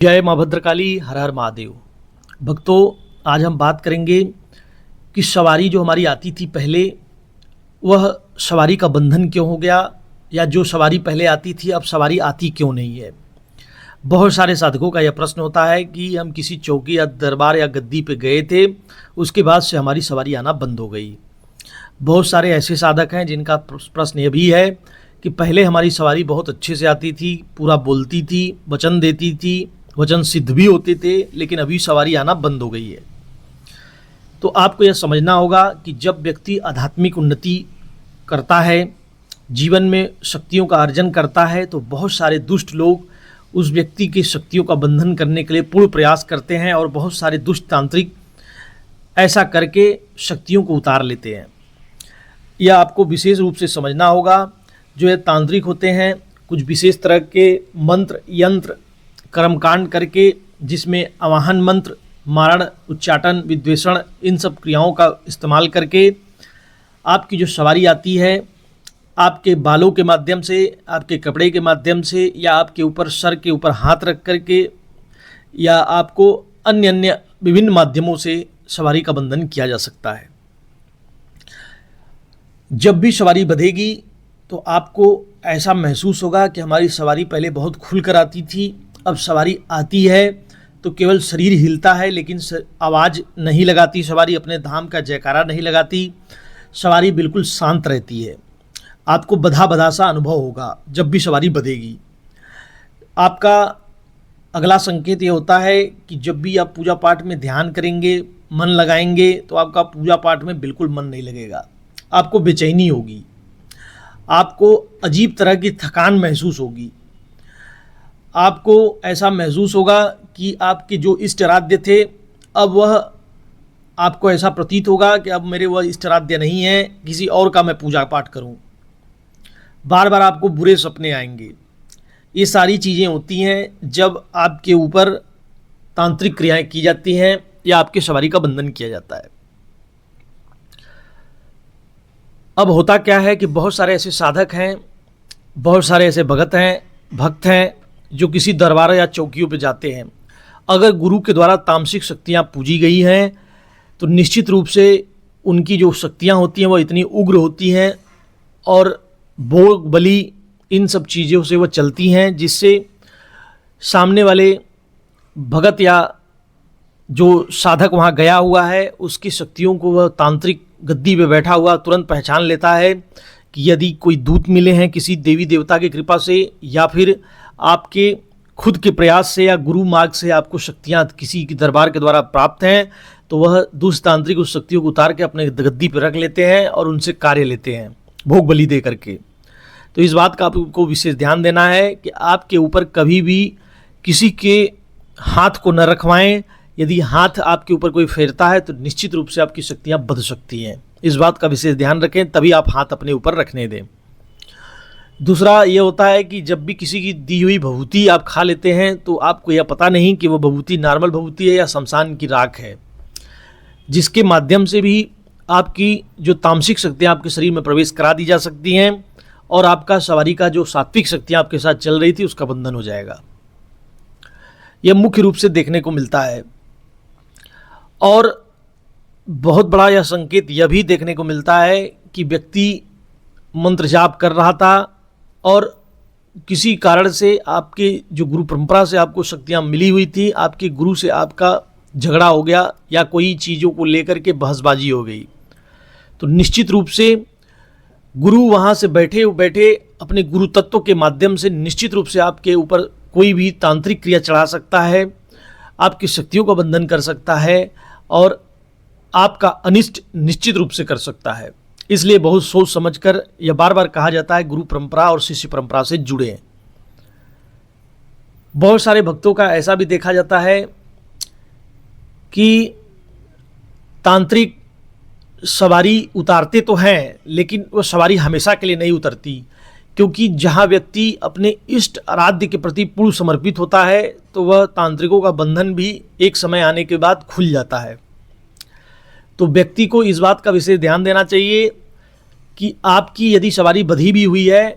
जय माँ भद्रकाली, हर हर महादेव। भक्तों, आज हम बात करेंगे कि सवारी जो हमारी आती थी पहले, वह सवारी का बंधन क्यों हो गया, या जो सवारी पहले आती थी अब सवारी आती क्यों नहीं है। बहुत सारे साधकों का यह प्रश्न होता है कि हम किसी चौकी या दरबार या गद्दी पे गए थे, उसके बाद से हमारी सवारी आना बंद हो गई। बहुत सारे ऐसे साधक हैं जिनका प्रश्न यह भी है कि पहले हमारी सवारी बहुत अच्छे से आती थी, पूरा बोलती थी, वचन देती थी, वचन सिद्ध भी होते थे, लेकिन अभी सवारी आना बंद हो गई है। तो आपको यह समझना होगा कि जब व्यक्ति आध्यात्मिक उन्नति करता है, जीवन में शक्तियों का अर्जन करता है, तो बहुत सारे दुष्ट लोग उस व्यक्ति की शक्तियों का बंधन करने के लिए पूर्ण प्रयास करते हैं और बहुत सारे दुष्ट तांत्रिक ऐसा करके शक्तियों को उतार लेते हैं। यह आपको विशेष रूप से समझना होगा। जो ये तांत्रिक होते हैं, कुछ विशेष तरह के मंत्र, यंत्र, कर्मकांड करके, जिसमें आवाहन मंत्र, मारण, उच्चाटन, विद्वेषण, इन सब क्रियाओं का इस्तेमाल करके आपकी जो सवारी आती है, आपके बालों के माध्यम से, आपके कपड़े के माध्यम से, या आपके ऊपर सर के ऊपर हाथ रख करके, या आपको अन्य अन्य विभिन्न माध्यमों से सवारी का बंधन किया जा सकता है। जब भी सवारी बंधेगी तो आपको ऐसा महसूस होगा कि हमारी सवारी पहले बहुत खुल कर आती थी, अब सवारी आती है तो केवल शरीर हिलता है, लेकिन आवाज़ नहीं लगाती, सवारी अपने धाम का जयकारा नहीं लगाती, सवारी बिल्कुल शांत रहती है। आपको बधा बधा सा अनुभव होगा जब भी सवारी बंधेगी। आपका अगला संकेत ये होता है कि जब भी आप पूजा पाठ में ध्यान करेंगे, मन लगाएंगे, तो आपका पूजा पाठ में बिल्कुल मन नहीं लगेगा, आपको बेचैनी होगी, आपको अजीब तरह की थकान महसूस होगी। आपको ऐसा महसूस होगा कि आपके जो इष्ट आराध्य थे, अब वह आपको ऐसा प्रतीत होगा कि अब मेरे वह इष्ट आराध्य नहीं है, किसी और का मैं पूजा पाठ करूं। बार बार आपको बुरे सपने आएंगे। ये सारी चीज़ें होती हैं जब आपके ऊपर तांत्रिक क्रियाएं की जाती हैं या आपके सवारी का बंधन किया जाता है। अब होता क्या है कि बहुत सारे ऐसे साधक हैं, बहुत सारे ऐसे भगत हैं जो किसी दरबार या चौकियों पे जाते हैं। अगर गुरु के द्वारा तामसिक शक्तियाँ पूजी गई हैं तो निश्चित रूप से उनकी जो शक्तियाँ होती हैं वह इतनी उग्र होती हैं और भोग बलि इन सब चीज़ों से वह चलती हैं, जिससे सामने वाले भगत या जो साधक वहाँ गया हुआ है उसकी शक्तियों को वह तांत्रिक गद्दी पे बैठा हुआ तुरंत पहचान लेता है कि यदि कोई दूत मिले हैं किसी देवी देवता की कृपा से, या फिर आपके खुद के प्रयास से या गुरु मार्ग से आपको शक्तियाँ किसी के दरबार के द्वारा प्राप्त हैं, तो वह दुष्ट तांत्रिक उस शक्तियों को उतार के अपने गद्दी पर रख लेते हैं और उनसे कार्य लेते हैं भोग बलि दे करके। तो इस बात का आपको विशेष ध्यान देना है कि आपके ऊपर कभी भी किसी के हाथ को न रखवाएं। यदि हाथ आपके ऊपर कोई फेरता है तो निश्चित रूप से आपकी शक्तियाँ बंध सकती हैं। इस बात का विशेष ध्यान रखें, तभी आप हाथ अपने ऊपर रखने दें। दूसरा ये होता है कि जब भी किसी की दी हुई भभूति आप खा लेते हैं तो आपको यह पता नहीं कि वो भभूति नॉर्मल भभूति है या शमशान की राख है, जिसके माध्यम से भी आपकी जो तामसिक शक्तियाँ आपके शरीर में प्रवेश करा दी जा सकती हैं और आपका सवारी का जो सात्विक शक्तियाँ आपके साथ चल रही थी उसका बंधन हो जाएगा। यह मुख्य रूप से देखने को मिलता है। और बहुत बड़ा यह संकेत यह भी देखने को मिलता है कि व्यक्ति मंत्र जाप कर रहा था और किसी कारण से आपके जो गुरु परंपरा से आपको शक्तियाँ मिली हुई थी, आपके गुरु से आपका झगड़ा हो गया या कोई चीज़ों को लेकर के बहसबाजी हो गई, तो निश्चित रूप से गुरु वहाँ से बैठे बैठे अपने गुरु तत्व के माध्यम से निश्चित रूप से आपके ऊपर कोई भी तांत्रिक क्रिया चढ़ा सकता है, आपकी शक्तियों का बंधन कर सकता है और आपका अनिष्ट निश्चित रूप से कर सकता है। इसलिए बहुत सोच समझकर यह बार बार कहा जाता है गुरु परंपरा और शिष्य परंपरा से जुड़े। बहुत सारे भक्तों का ऐसा भी देखा जाता है कि तांत्रिक सवारी उतारते तो हैं, लेकिन वह सवारी हमेशा के लिए नहीं उतरती, क्योंकि जहाँ व्यक्ति अपने इष्ट आराध्य के प्रति पूर्ण समर्पित होता है तो वह तांत्रिकों का बंधन भी एक समय आने के बाद खुल जाता है। तो व्यक्ति को इस बात का विशेष ध्यान देना चाहिए कि आपकी यदि सवारी बंधी भी हुई है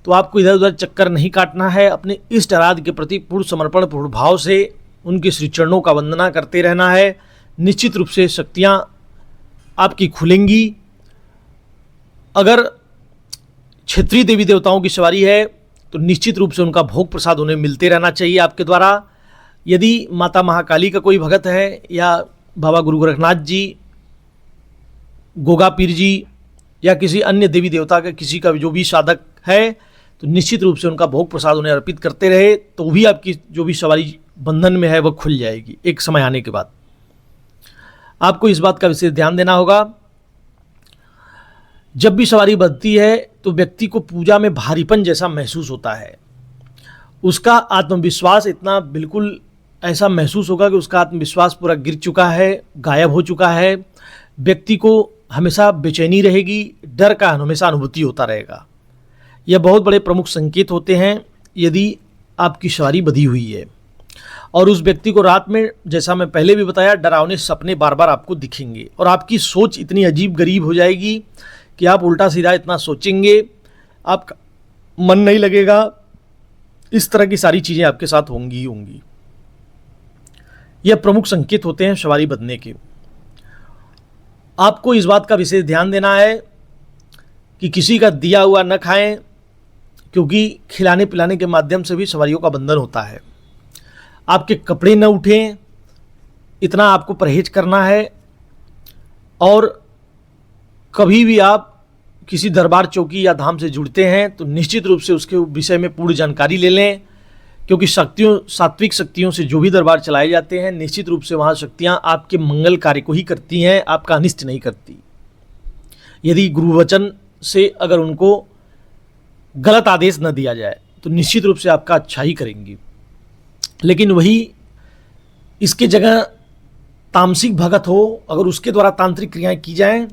तो आपको इधर उधर चक्कर नहीं काटना है। अपने इष्ट आराध्य के प्रति पूर्ण समर्पण पूर्ण भाव से उनके श्री चरणों का वंदना करते रहना है। निश्चित रूप से शक्तियाँ आपकी खुलेंगी। अगर क्षेत्रीय देवी देवताओं की सवारी है तो निश्चित रूप से उनका भोग प्रसाद उन्हें मिलते रहना चाहिए आपके द्वारा। यदि माता महाकाली का कोई भगत है या बाबा गुरु गोरखनाथ जी, गोगा पीर जी या किसी अन्य देवी देवता का किसी का जो भी साधक है, तो निश्चित रूप से उनका भोग प्रसाद उन्हें अर्पित करते रहे, तो भी आपकी जो भी सवारी बंधन में है वह खुल जाएगी एक समय आने के बाद। आपको इस बात का विशेष ध्यान देना होगा, जब भी सवारी बंधती है तो व्यक्ति को पूजा में भारीपन जैसा महसूस होता है। उसका आत्मविश्वास इतना बिल्कुल ऐसा महसूस होगा कि उसका आत्मविश्वास पूरा गिर चुका है, गायब हो चुका है। व्यक्ति को हमेशा बेचैनी रहेगी, डर का हमेशा अनुभूति होता रहेगा। यह बहुत बड़े प्रमुख संकेत होते हैं यदि आपकी सवारी बंधी हुई है। और उस व्यक्ति को रात में, जैसा मैं पहले भी बताया, डरावने सपने बार बार आपको दिखेंगे और आपकी सोच इतनी अजीब गरीब हो जाएगी कि आप उल्टा सीधा इतना सोचेंगे, आपका मन नहीं लगेगा। इस तरह की सारी चीज़ें आपके साथ होंगी ही होंगी। यह प्रमुख संकेत होते हैं सवारी बंधने के। आपको इस बात का विशेष ध्यान देना है कि किसी का दिया हुआ न खाएं, क्योंकि खिलाने पिलाने के माध्यम से भी सवारियों का बंधन होता है। आपके कपड़े न उठें, इतना आपको परहेज करना है। और कभी भी आप किसी दरबार चौकी या धाम से जुड़ते हैं तो निश्चित रूप से उसके विषय में पूर्ण जानकारी ले लें, क्योंकि सात्विक शक्तियों से जो भी दरबार चलाए जाते हैं, निश्चित रूप से वहाँ शक्तियाँ आपके मंगल कार्य को ही करती हैं, आपका अनिष्ट नहीं करती। यदि गुरुवचन से अगर उनको गलत आदेश न दिया जाए तो निश्चित रूप से आपका अच्छा ही करेंगी। लेकिन वही इसके जगह तामसिक भगत हो, अगर उसके द्वारा तांत्रिक क्रियाएं की जाएं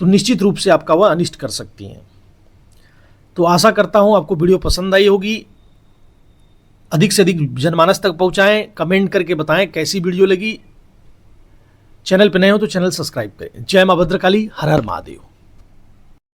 तो निश्चित रूप से आपका वह अनिष्ट कर सकती हैं। तो आशा करता हूं आपको वीडियो पसंद आई होगी। अधिक से अधिक जनमानस तक पहुंचाएं, कमेंट करके बताएं कैसी वीडियो लगी। चैनल पर नए हो तो चैनल सब्सक्राइब करें। जय मां भद्रकाली, हर हर महादेव।